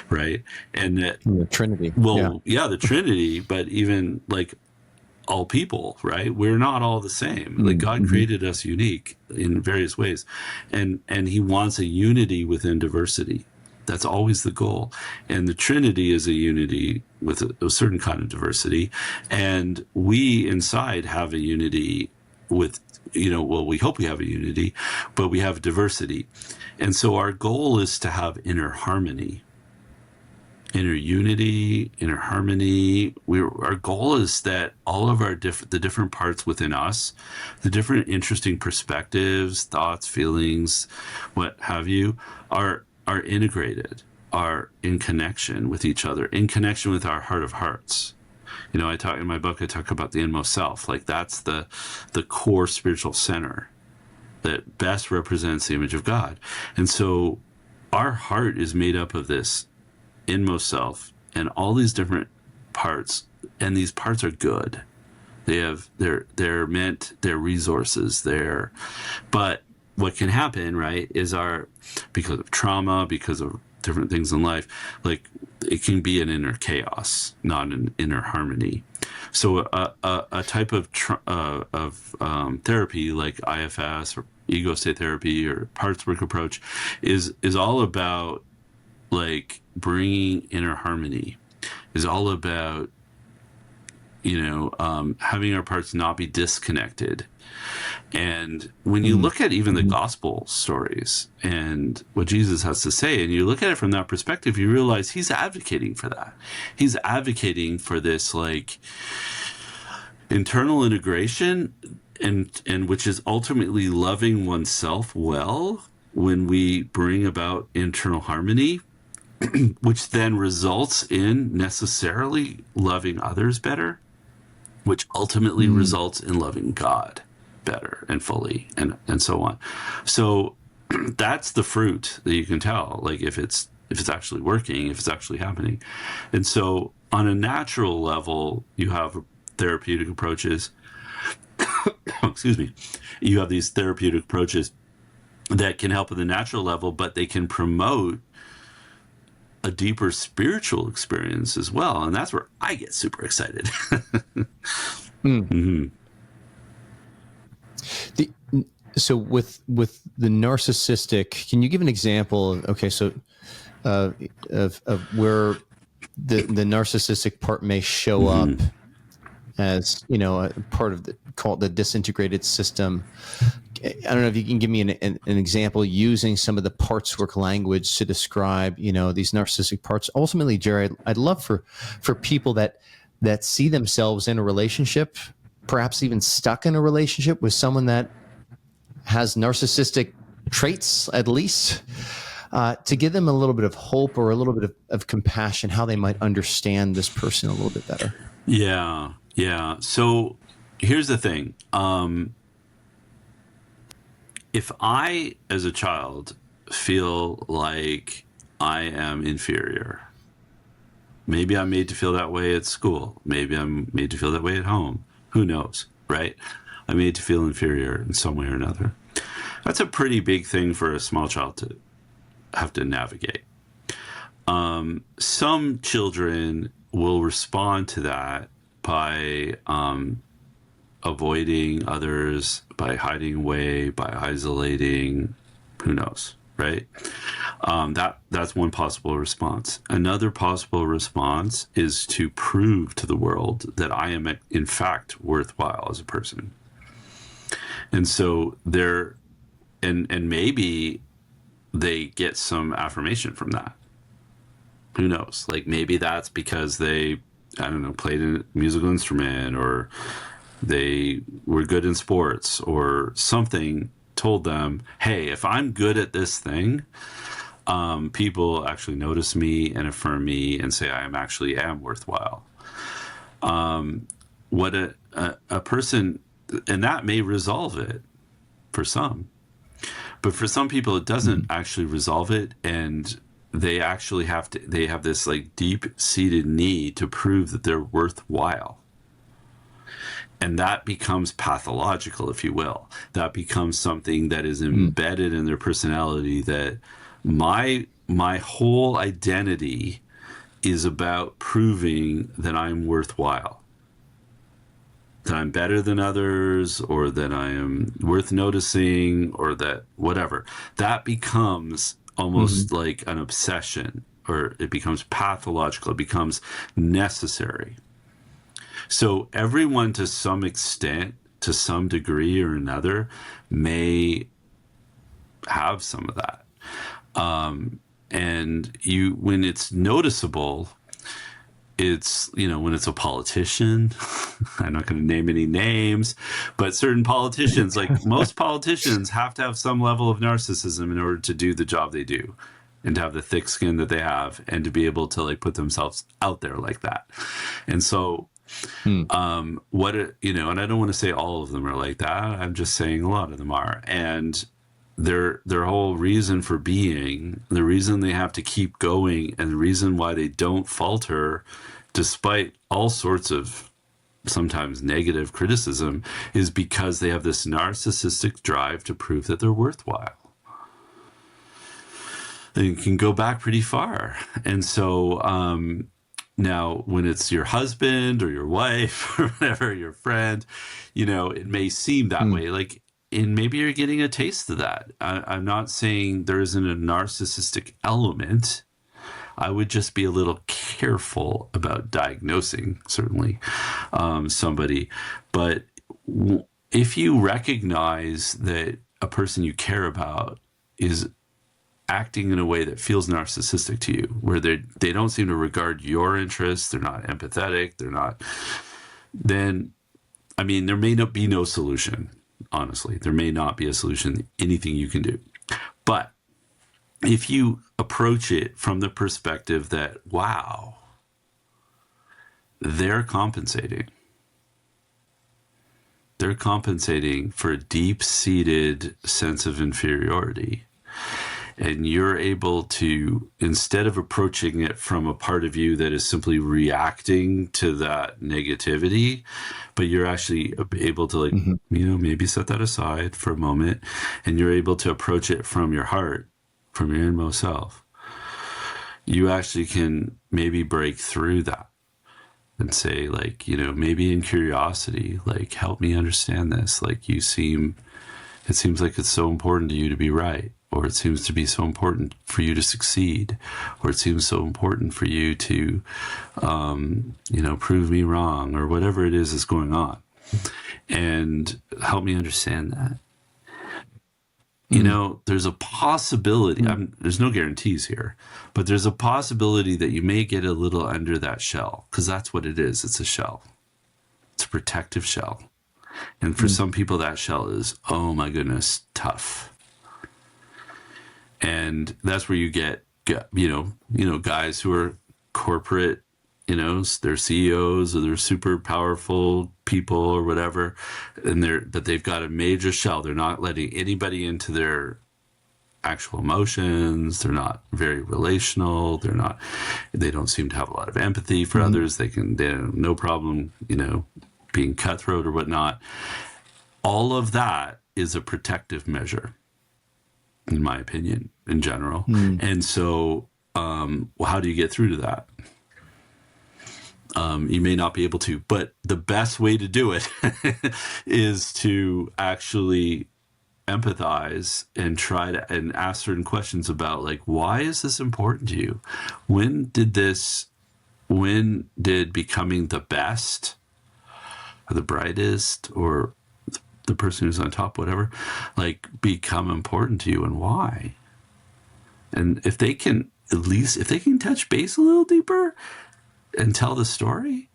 right? And that the Trinity. The Trinity, but even like all people, right? We're not all the same. Like God created us unique in various ways, and he wants a unity within diversity. That's always the goal. And the Trinity is a unity with a certain kind of diversity, and we inside have a unity with, we hope we have a unity, but we have diversity. And so our goal is to have inner harmony, inner unity, inner harmony. Our goal is that all of the different parts within us, the different interesting perspectives, thoughts, feelings, what have you, are integrated, are in connection with each other, in connection with our heart of hearts. I talk in my book, I talk about the inmost self. Like that's the core spiritual center that best represents the image of God. And so our heart is made up of this inmost self and all these different parts, and these parts are good. They're resources there. But what can happen, right, is because of trauma, because of different things in life, like it can be an inner chaos, not an inner harmony. So a type of therapy like IFS or ego state therapy or parts work approach is all about like bringing inner harmony, is all about having our parts not be disconnected. And when you look at even the gospel stories and what Jesus has to say, and you look at it from that perspective, you realize he's advocating for that. He's advocating for this like internal integration, and which is ultimately loving oneself well when we bring about internal harmony, which then results in necessarily loving others better, which ultimately results in loving God better and fully, and so on. So that's the fruit that you can tell, like if it's actually working, if it's actually happening. And so on a natural level, you have therapeutic approaches. Excuse me. You have these therapeutic approaches that can help at the natural level, but they can promote a deeper spiritual experience as well. And that's where I get super excited. Mm-hmm. So with the narcissistic, can you give an example of, okay, so of where the narcissistic part may show up as, a part of called the disintegrated system? I don't know if you can give me an example using some of the parts work language to describe, these narcissistic parts. Ultimately, Gerry, I'd love for people that see themselves in a relationship, perhaps even stuck in a relationship with someone that has narcissistic traits, at least, to give them a little bit of hope or a little bit of compassion, how they might understand this person a little bit better. Yeah. So here's the thing. If I, as a child, feel like I am inferior, maybe I'm made to feel that way at school. Maybe I'm made to feel that way at home. Who knows, right? I'm made to feel inferior in some way or another. That's a pretty big thing for a small child to have to navigate. Some children will respond to that by avoiding others, by hiding away, by isolating. Who knows, right? That's one possible response. Another possible response is to prove to the world that I am in fact worthwhile as a person. And so and maybe they get some affirmation from that. Who knows? Like maybe that's because they, I don't know, played a musical instrument, or they were good in sports, or something told them, hey, if I'm good at this thing, people actually notice me and affirm me and say I am worthwhile. What a person, and that may resolve it for some, but for some people it doesn't actually resolve it, and they actually they have this like deep-seated need to prove that they're worthwhile. And that becomes pathological, if you will. That becomes something that is embedded in their personality, that my whole identity is about proving that I'm worthwhile, that I'm better than others, or that I am worth noticing, or that whatever. That becomes almost like an obsession, or it becomes pathological. It becomes necessary. So everyone, to some extent, to some degree or another, may have some of that. And when it's noticeable, it's, when it's a politician, I'm not going to name any names, but certain politicians, like most politicians, have to have some level of narcissism in order to do the job they do, and to have the thick skin that they have, and to be able to like put themselves out there like that. And so, and I don't want to say all of them are like that. I'm just saying a lot of them are. And their whole reason for being, the reason they have to keep going, and the reason why they don't falter despite all sorts of sometimes negative criticism, is because they have this narcissistic drive to prove that they're worthwhile. They can go back pretty far. And so now when it's your husband or your wife or whatever, your friend, it may seem that way. Like, and maybe you're getting a taste of that. I'm not saying there isn't a narcissistic element. I would just be a little careful about diagnosing, certainly, somebody. But if you recognize that a person you care about is acting in a way that feels narcissistic to you, where they don't seem to regard your interests, they're not empathetic, then, I mean, there may not be no solution. Honestly, there may not be a solution, anything you can do. But if you approach it from the perspective that, wow, they're compensating for a deep-seated sense of inferiority. And you're able to, instead of approaching it from a part of you that is simply reacting to that negativity, but you're actually able to, like, maybe set that aside for a moment, and you're able to approach it from your heart, from your inmost self. You actually can maybe break through that and say, like, maybe in curiosity, like, help me understand this. Like, it seems like it's so important to you to be right, or it seems to be so important for you to succeed, or it seems so important for you to, prove me wrong, or whatever it is that's going on, and help me understand that. There's a possibility, there's no guarantees here, but there's a possibility that you may get a little under that shell, because that's what it is. It's a shell. It's a protective shell. And for some people, that shell is, oh my goodness, tough. And that's where you get, guys who are corporate, they're CEOs, or they're super powerful people or whatever, but they've got a major shell. They're not letting anybody into their actual emotions. They're not very relational. They don't seem to have a lot of empathy for others. They have no problem, being cutthroat or whatnot. All of that is a protective measure, in my opinion, in general. And so, how do you get through to that? You may not be able to, but the best way to do it is to actually empathize and try to and ask certain questions about, like, why is this important to you? When did becoming the best or the brightest or the person who's on top, whatever, like, become important to you, and why? And if they can touch base a little deeper and tell the story,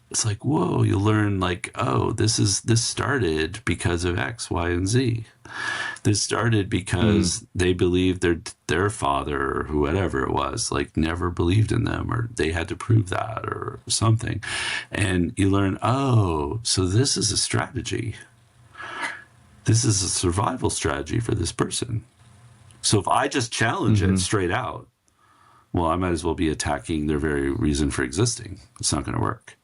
it's like, whoa, you'll learn, like, oh, this started because of X, Y, and Z. This started because they believed their father, or whoever it was, like, never believed in them, or they had to prove that, or something. And you learn, oh, so this is a strategy. This is a survival strategy for this person. So if I just challenge it straight out, well, I might as well be attacking their very reason for existing. It's not going to work.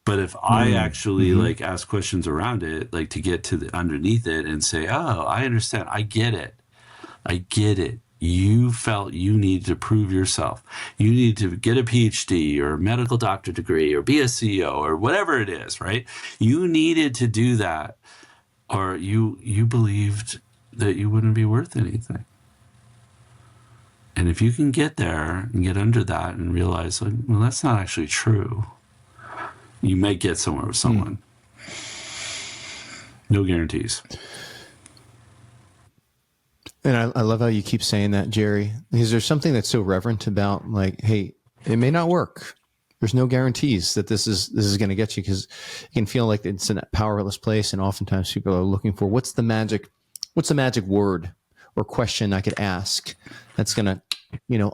But if I actually like ask questions around it, like to get to the underneath it and say, oh, I understand. I get it. You felt you needed to prove yourself. You need to get a PhD or a medical doctor degree or be a CEO or whatever it is, right? You needed to do that, or you believed that you wouldn't be worth anything. And if you can get there and get under that and realize, like, well, that's not actually true, you may get somewhere with someone. No guarantees. And I love how you keep saying that, Gerry, because there's something that's so reverent about, like, hey, it may not work. There's no guarantees that this is going to get you, because you can feel like it's in that powerless place. And oftentimes people are looking for, what's the magic word or question I could ask that's going to,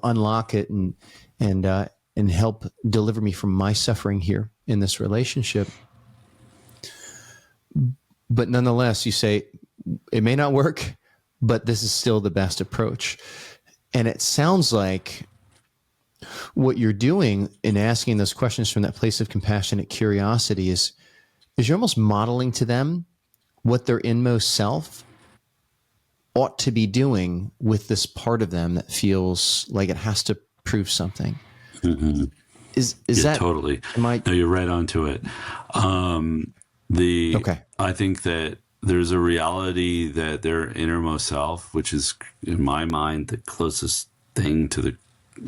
unlock it and help deliver me from my suffering here in this relationship. But nonetheless, you say it may not work, but this is still the best approach. And it sounds like what you're doing in asking those questions from that place of compassionate curiosity is you're almost modeling to them what their inmost self ought to be doing with this part of them that feels like it has to prove something. Mm-hmm. Is that totally? No, you're right onto it. Okay. I think that there's a reality that their innermost self, which is in my mind the closest thing to the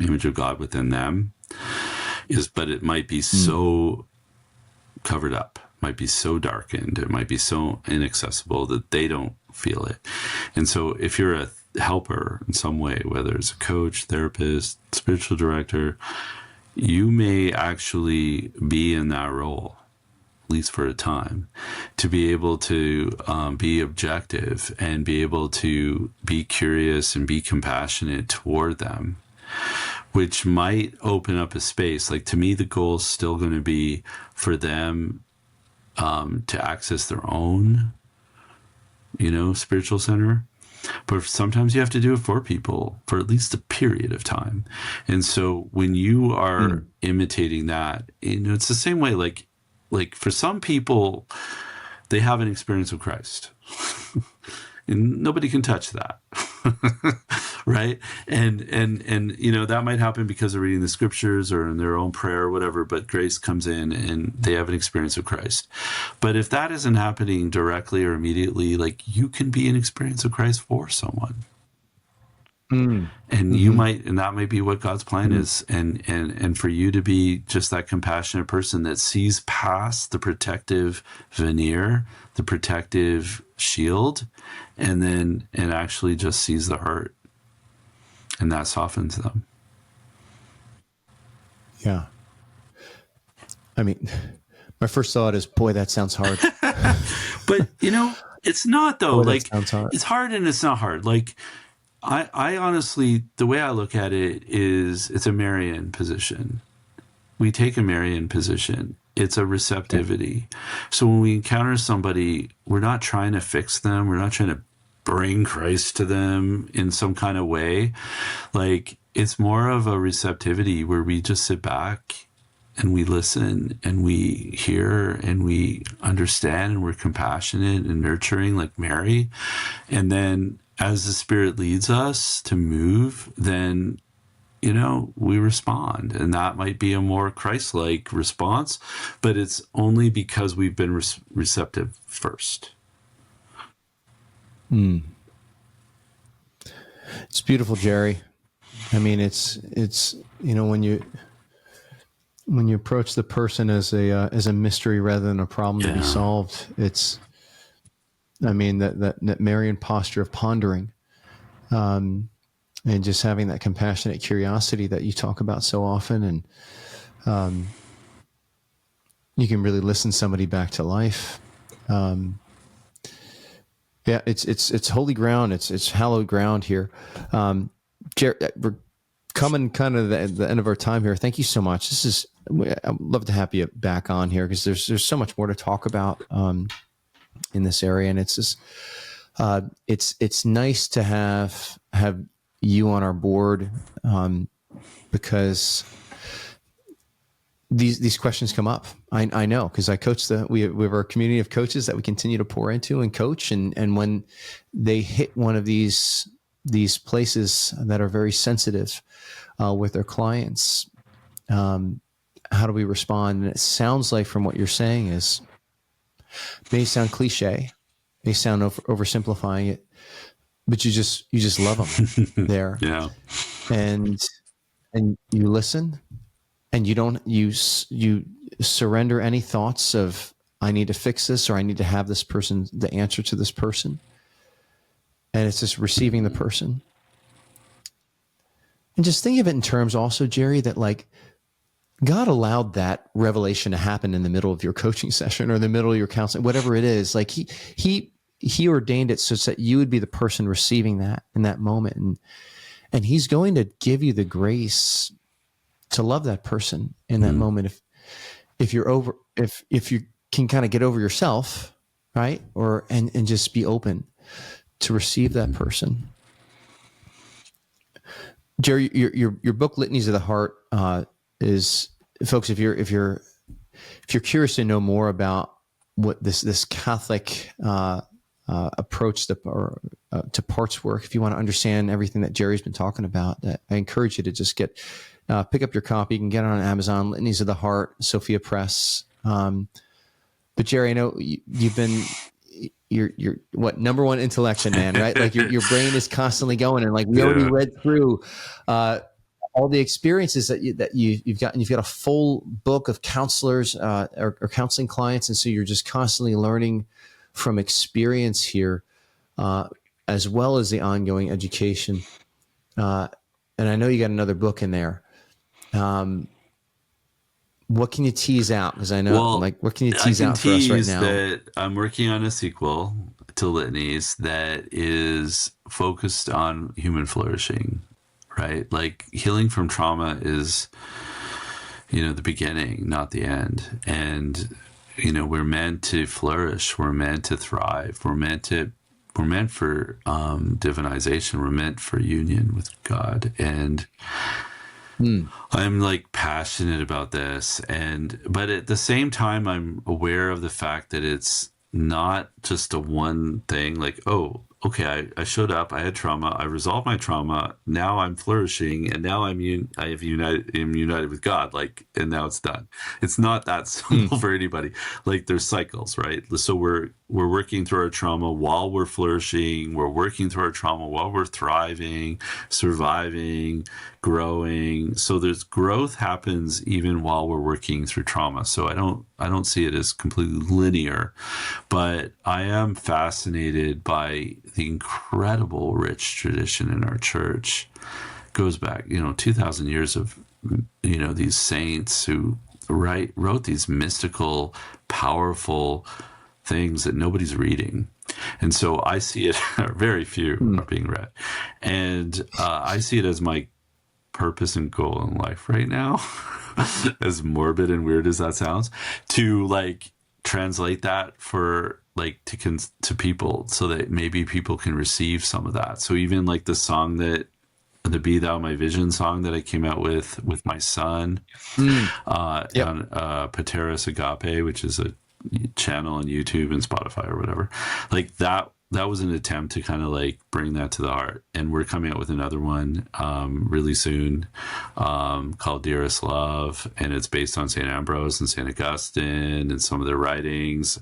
image of God within them, but it might be so covered up, might be so darkened, it might be so inaccessible that they don't feel it. And so if you're a helper in some way, whether it's a coach, therapist, spiritual director, you may actually be in that role, at least for a time, to be able to be objective and be able to be curious and be compassionate toward them, which might open up a space. Like, to me, the goal is still going to be for them to access their own, spiritual center. but sometimes you have to do it for people for at least a period of time. And so when you are imitating that, it's the same way, like for some people, they have an experience with Christ. And nobody can touch that. Right. And that might happen because of reading the scriptures or in their own prayer or whatever, but grace comes in and they have an experience of Christ. But if that isn't happening directly or immediately, like, you can be an experience of Christ for someone. And you might, and that might be what God's plan is. And for you to be just that compassionate person that sees past the protective veneer, the protective shield, and actually just sees the heart, and that softens them. Yeah. I mean, my first thought is, boy, that sounds hard. But it's not, though. Boy, like, it's hard and it's not hard. Like, I honestly, the way I look at it is, it's a Marian position. We take a Marian position. It's a receptivity. So when we encounter somebody, we're not trying to fix them. We're not trying to bring Christ to them in some kind of way. Like, it's more of a receptivity where we just sit back and we listen and we hear and we understand and we're compassionate and nurturing like Mary. And then as the Spirit leads us to move, then, we respond. And that might be a more Christ-like response, but it's only because we've been receptive first. It's beautiful, Gerry. I mean, it's when you approach the person as a mystery rather than a problem to be solved, it's, I mean, that Marian posture of pondering, and just having that compassionate curiosity that you talk about so often, and you can really listen somebody back to life. It's holy ground. It's hallowed ground here. Gerry, we're coming kind of the end of our time here. Thank you so much. I'd love to have you back on here because there's so much more to talk about in this area, and it's just it's nice to have you on our board because these questions come up. I know, because I coach we have our community of coaches that we continue to pour into and coach, and when they hit one of these places that are very sensitive with their clients, how do we respond? And it sounds like, from what you're saying, may sound cliche, may sound oversimplifying it, but you just love them there. Yeah. And you listen, and you surrender any thoughts of, I need to fix this, or I need to have this person, the answer to this person. And it's just receiving the person. And just think of it in terms also, Gerry, that like God allowed that revelation to happen in the middle of your coaching session or the middle of your counseling, whatever it is. Like he ordained it so that you would be the person receiving that in that moment. And he's going to give you the grace to love that person in that moment. If you can kind of get over yourself, right? And just be open to receive that person. Gerry, your book Litanies of the Heart is, folks, if you're curious to know more about what this Catholic approach to parts work, if you want to understand everything that Gerry's been talking about, I encourage you to just pick up your copy. You can get it on Amazon, Litanies of the Heart, Sophia Press. But Gerry, I know you're what, number one intellection, man, right? Like your brain is constantly going, and like we already read through all the experiences that you've gotten. You've got a full book of counselors or counseling clients, and so you're just constantly learning from experience here, as well as the ongoing education. And I know you got another book in there. What can you tease out? Because I know, what can you tease out for us right now? That I'm working on a sequel to Litanies that is focused on human flourishing, right? Like, healing from trauma is, the beginning, not the end. And, we're meant to flourish. We're meant to thrive. We're meant to we're meant for divinization. We're meant for union with God. And I'm like passionate about this. But at the same time, I'm aware of the fact that it's not just a one thing, like, oh, okay, I showed up, I had trauma, I resolved my trauma, now I'm flourishing, and now I'm united with God, like, and now it's done. It's not that simple for anybody. Like, there's cycles, right? So we're working through our trauma while we're flourishing, we're working through our trauma while we're thriving, surviving, growing. So there's growth happens even while we're working through trauma. So I don't see it as completely linear, but I am fascinated by the incredible rich tradition in our church. It goes back, 2,000 years of, these saints who wrote these mystical, powerful things that nobody's reading. And so I see it, very few are being read. And I see it as my purpose and goal in life right now, as morbid and weird as that sounds, to like translate that for like to people, so that maybe people can receive some of that. So even like the song the Be Thou My Vision song that I came out with my son, on Pateras Agape, which is a channel on YouTube and Spotify or whatever, like that was an attempt to kind of like bring that to the heart. And we're coming out with another one really soon, called Dearest Love, and it's based on St. Ambrose and St. Augustine and some of their writings.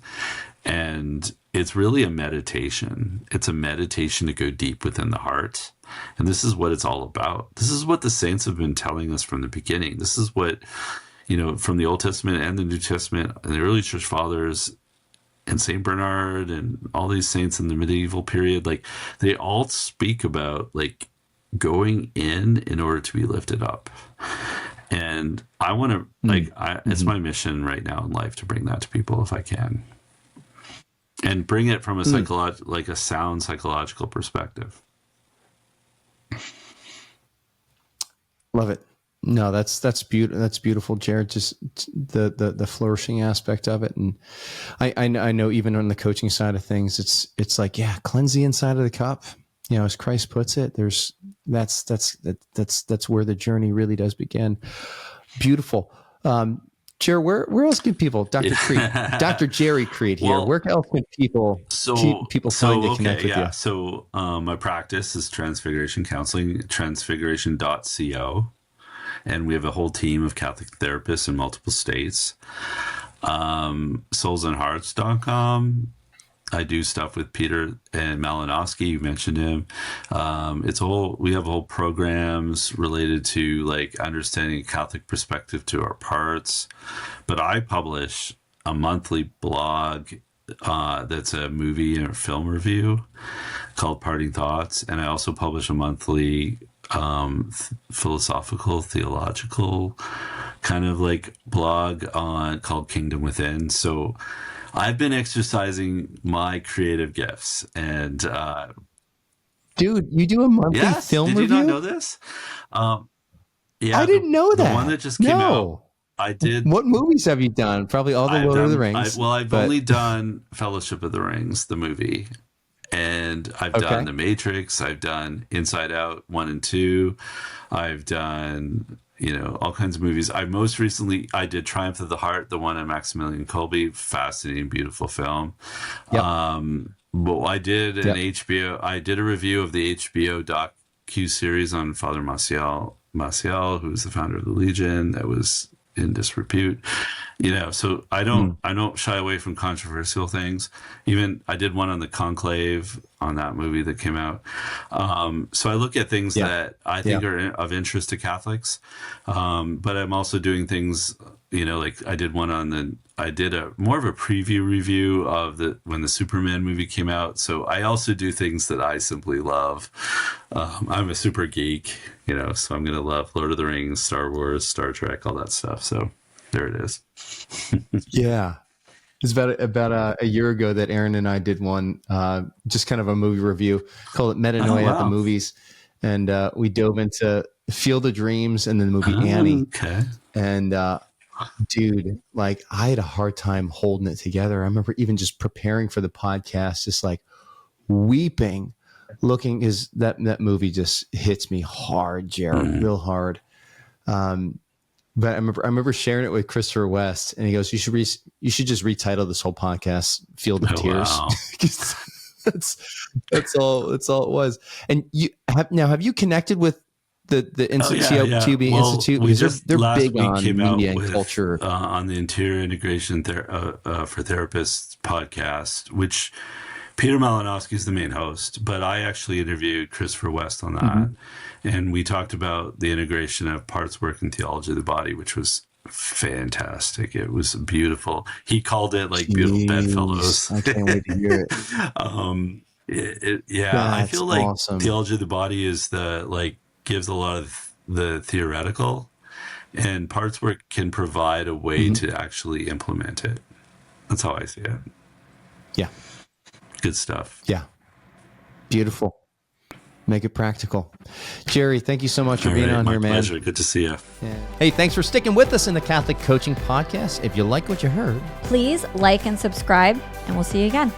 And it's really a meditation. It's a meditation to go deep within the heart. And this is what it's all about. This is what the saints have been telling us from the beginning. This is what, from the Old Testament and the New Testament and the early church fathers and St. Bernard and all these saints in the medieval period, like they all speak about like going in order to be lifted up. And I want to it's my mission right now in life to bring that to people if I can. And bring it from a a sound psychological perspective. Love it. No, that's beautiful. That's beautiful, Jared. Just the flourishing aspect of it, and I know even on the coaching side of things, it's like, yeah, cleanse the inside of the cup. As Christ puts it. That's where the journey really does begin. Beautiful. Jared, where else can people, Dr. Crete, Dr. Gerry Crete here, where else can people find to connect with you? So my practice is Transfiguration Counseling, transfiguration.co. And we have a whole team of Catholic therapists in multiple states. Soulsandhearts.com. I do stuff with Peter and Malinowski. You mentioned him. We have whole programs related to like understanding a Catholic perspective to our parts. But I publish a monthly blog that's a movie and a film review called Parting Thoughts. And I also publish a monthly philosophical, theological kind of like blog called Kingdom Within. So I've been exercising my creative gifts, and dude, you do a monthly film review? Did you not know this? Yeah, I didn't know that. The one that just came out. I did. What movies have you done? Probably all the Lord of the Rings. I've only done Fellowship of the Rings, the movie. And I've done The Matrix. I've done Inside Out 1 and 2. I've done, all kinds of movies. I did Triumph of the Heart, the one on Maximilian Kolbe. Fascinating, beautiful film. Yep. But I did I did a review of the HBO docu-series on Father Maciel, who's the founder of the Legion. That was in disrepute. So I don't shy away from controversial things. Even I did one on the Conclave on that movie that came out. So I look at things that I think are of interest to Catholics. But I'm also doing things, like I did more of a preview review of when the Superman movie came out. So I also do things that I simply love. I'm a super geek, so I'm going to love Lord of the Rings, Star Wars, Star Trek, all that stuff. So there it is. Yeah. It's about a year ago that Aaron and I did one, just kind of a movie review, called it Metanoia at the Movies. And we dove into Field of Dreams and then the movie Annie. Okay. And dude, like I had a hard time holding it together. I remember even just preparing for the podcast, just like, weeping, looking. Is that movie just hits me hard, Jared, real hard. But I remember sharing it with Christopher West, and he goes, "You should just retitle this whole podcast "Field of Tears." Wow. that's all it was. And have you connected with the COTB Institute? Because they're big on media and culture. On the Interior Integration for Therapists podcast, which Peter Malinowski is the main host, but I actually interviewed Christopher West on that. And we talked about the integration of parts work and theology of the body, which was fantastic. It was beautiful. He called it like beautiful bedfellows. I can't wait to hear it. I feel like awesome. Theology of the body is gives a lot of the theoretical, and parts work can provide a way to actually implement it. That's how I see it. Yeah. Good stuff. Yeah. Beautiful. Make it practical. Gerry, thank you so much for being on here, man. My pleasure. Good to see you. Yeah. Hey, thanks for sticking with us in the Catholic Coaching Podcast. If you like what you heard, please like and subscribe, and we'll see you again.